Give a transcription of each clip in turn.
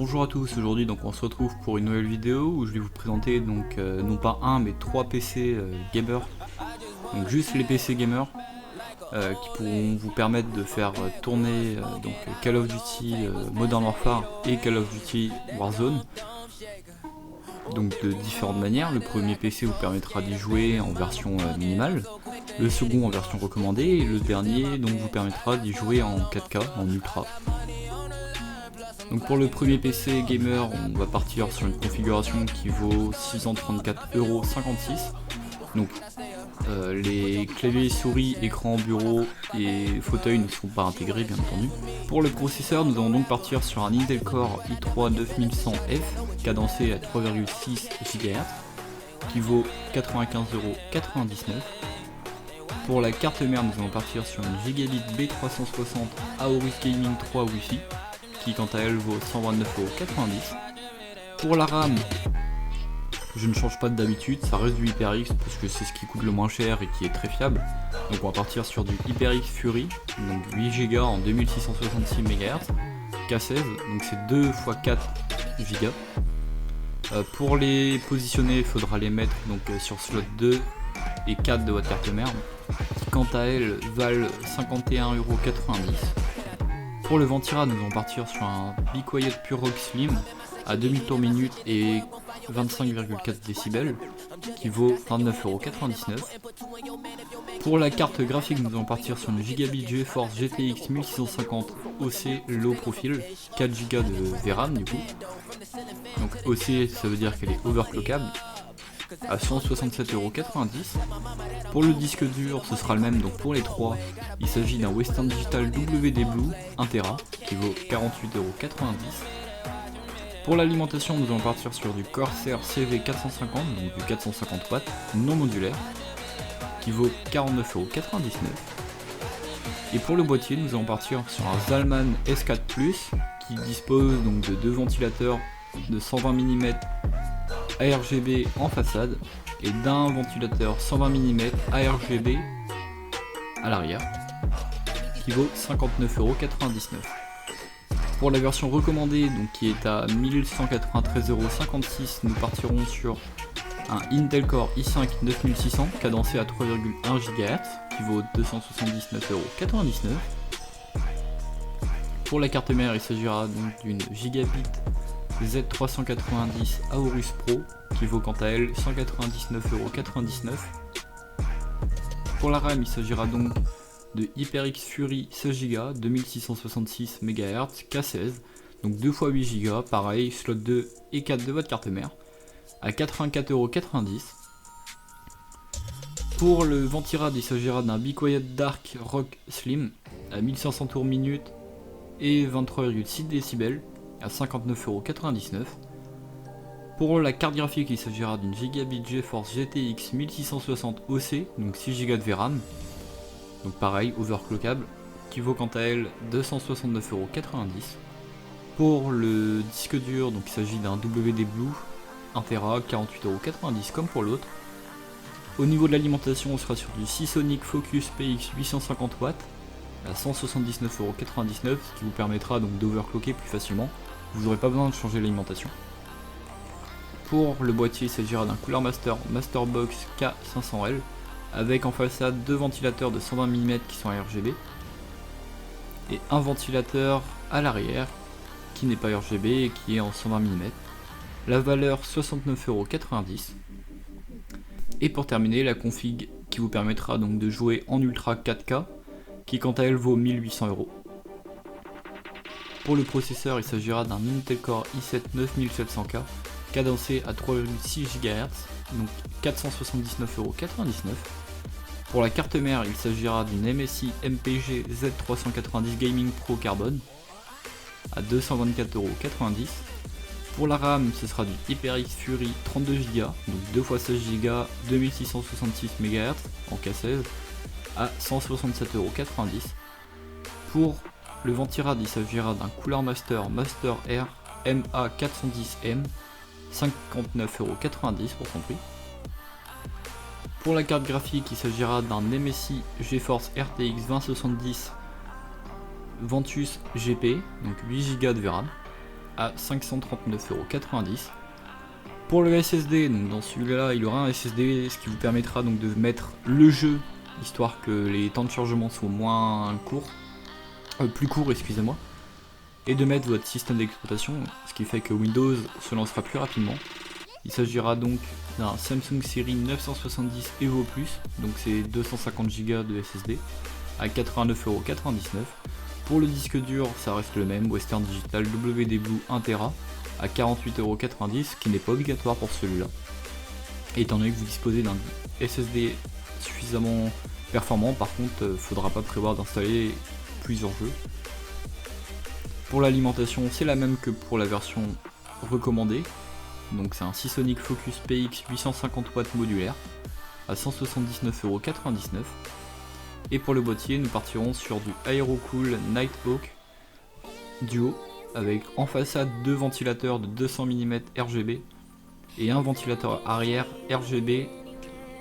Bonjour à tous, aujourd'hui donc on se retrouve pour une nouvelle vidéo où je vais vous présenter donc non pas un mais trois PC gamers, donc juste les PC gamers qui pourront vous permettre de faire tourner donc Call of Duty Modern Warfare et Call of Duty Warzone, donc de différentes manières. Le premier PC vous permettra d'y jouer en version minimale, le second en version recommandée et le dernier donc vous permettra d'y jouer en 4K, en ultra. Donc pour le premier PC gamer, on va partir sur une configuration qui vaut 634,56€. Donc les claviers, souris, écran, bureau et fauteuil ne sont pas intégrés bien entendu. Pour le processeur, nous allons donc partir sur un Intel Core i3 9100F cadencé à 3,6 GHz qui vaut 95,99€. Pour la carte mère, nous allons partir sur une Gigabit B360 Aorus Gaming 3 Wi-Fi qui quant à elle vaut 129,90€. Pour la RAM, je ne change pas d'habitude, ça reste du HyperX parce que c'est ce qui coûte le moins cher et qui est très fiable. Donc on va partir sur du HyperX Fury, donc 8Go en 2666 MHz, K16, donc c'est 2 x 4 Go. Pour les positionner, il faudra les mettre donc sur slot 2 et 4 de votre carte mère, qui quant à elles valent 51,90€. Pour le ventirad, nous allons partir sur un Be Quiet Pure Rock Slim à 2000 tours minute et 25,4 décibels qui vaut 29,99€. Pour la carte graphique, nous allons partir sur une Gigabit GeForce GTX 1650 OC Low Profile, 4Go de VRAM du coup. Donc OC, ça veut dire qu'elle est overclockable, à 167,90€. Pour le disque dur, ce sera le même, donc pour les trois, il s'agit d'un Western Digital WD Blue 1TB qui vaut 48,90€. Pour l'alimentation, nous allons partir sur du Corsair CV450, donc du 450 watts non modulaire, qui vaut 49,99€. Et pour le boîtier, nous allons partir sur un Zalman S4 Plus qui dispose donc de deux ventilateurs de 120 mm ARGB en façade et d'un ventilateur 120 mm ARGB à l'arrière qui vaut 59,99€. Pour la version recommandée, donc qui est à 1193,56€, nous partirons sur un Intel Core i5 9600 cadencé à 3,1 GHz qui vaut 279,99€. Pour la carte mère, il s'agira donc d'une Gigabit Z390 Aorus Pro qui vaut quant à elle 199,99€. Pour la RAM, il s'agira donc de HyperX Fury 16Go 2666 MHz K16, donc 2 x 8Go, pareil, slot 2 et 4 de votre carte mère, à 84,90€. Pour le ventirad, il s'agira d'un Be Quiet Dark Rock Slim à 1500 tours minute et 23,6 décibels à 59,99€. Pour la carte graphique, il s'agira d'une Gigabit GeForce GTX 1660 OC, donc 6Go de VRAM, donc pareil, overclockable, qui vaut quant à elle 269,90€. Pour le disque dur, donc il s'agit d'un WD Blue 1TB, 48,90€ comme pour l'autre. Au niveau de l'alimentation, on sera sur du Seasonic Focus PX 850W à 179,99€, ce qui vous permettra donc d'overclocker plus facilement. Vous n'aurez pas besoin de changer l'alimentation. Pour le boîtier, il s'agira d'un Cooler Master Masterbox K500L avec en façade deux ventilateurs de 120 mm qui sont RGB et un ventilateur à l'arrière qui n'est pas RGB et qui est en 120 mm. La valeur 69,90€. Et pour terminer, la config qui vous permettra donc de jouer en Ultra 4K qui quant à elle vaut 1800€. Pour le processeur, il s'agira d'un Intel Core i7 9700K cadencé à 3,6 GHz, donc 479,99€. Pour la carte mère, il s'agira d'une MSI MPG Z390 Gaming Pro Carbone à 224,90€. Pour la RAM, ce sera du HyperX Fury 32Go, donc 2 x 16Go 2666 MHz en K16 à 167,90€. Pour le ventirad, il s'agira d'un Cooler Master Master Air MA410M, 59,90€ pour son prix. Pour la carte graphique, il s'agira d'un MSI GeForce RTX 2070 Ventus GP, donc 8Go de VRAM, à 539,90 €. Pour le SSD, donc dans celui-là il aura un SSD, ce qui vous permettra donc de mettre le jeu, histoire que les temps de chargement soient plus courts, excusez-moi, et de mettre votre système d'exploitation, ce qui fait que Windows se lancera plus rapidement. Il s'agira donc d'un Samsung Série 970 Evo+, donc c'est 250 Go de SSD, à 89,99 €. Pour le disque dur, ça reste le même, Western Digital WD Blue 1TB, à 48,90 €, ce qui n'est pas obligatoire pour celui-là. Et étant donné que vous disposez d'un SSD suffisamment performant, par contre, faudra pas prévoir d'installer plusieurs jeux. Pour l'alimentation, c'est la même que pour la version recommandée. Donc c'est un Seasonic Focus PX 850 watts modulaire à 179,99 €. Et pour le boîtier, nous partirons sur du Aerocool Nighthawk Duo avec en façade deux ventilateurs de 200 mm RGB et un ventilateur arrière RGB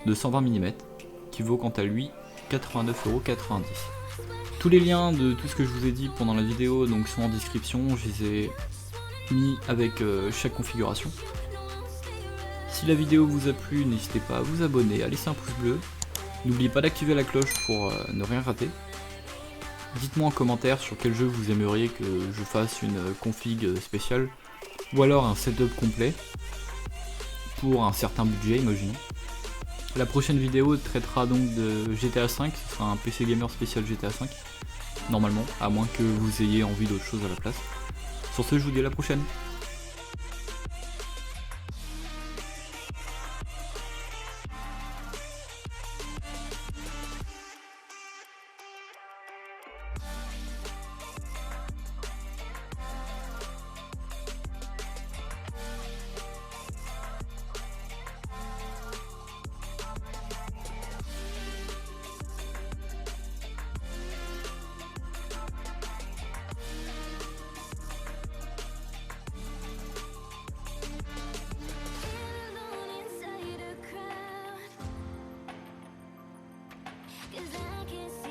de 120 mm qui vaut quant à lui 89,90 €. Tous les liens de tout ce que je vous ai dit pendant la vidéo donc sont en description, je les ai mis avec chaque configuration. Si la vidéo vous a plu, n'hésitez pas à vous abonner, à laisser un pouce bleu. N'oubliez pas d'activer la cloche pour ne rien rater. Dites-moi en commentaire sur quel jeu vous aimeriez que je fasse une config spéciale ou alors un setup complet pour un certain budget, imaginons. La prochaine vidéo traitera donc de GTA 5, ce sera un PC gamer spécial GTA 5, normalement, à moins que vous ayez envie d'autre chose à la place. Sur ce, je vous dis à la prochaine. Cause I can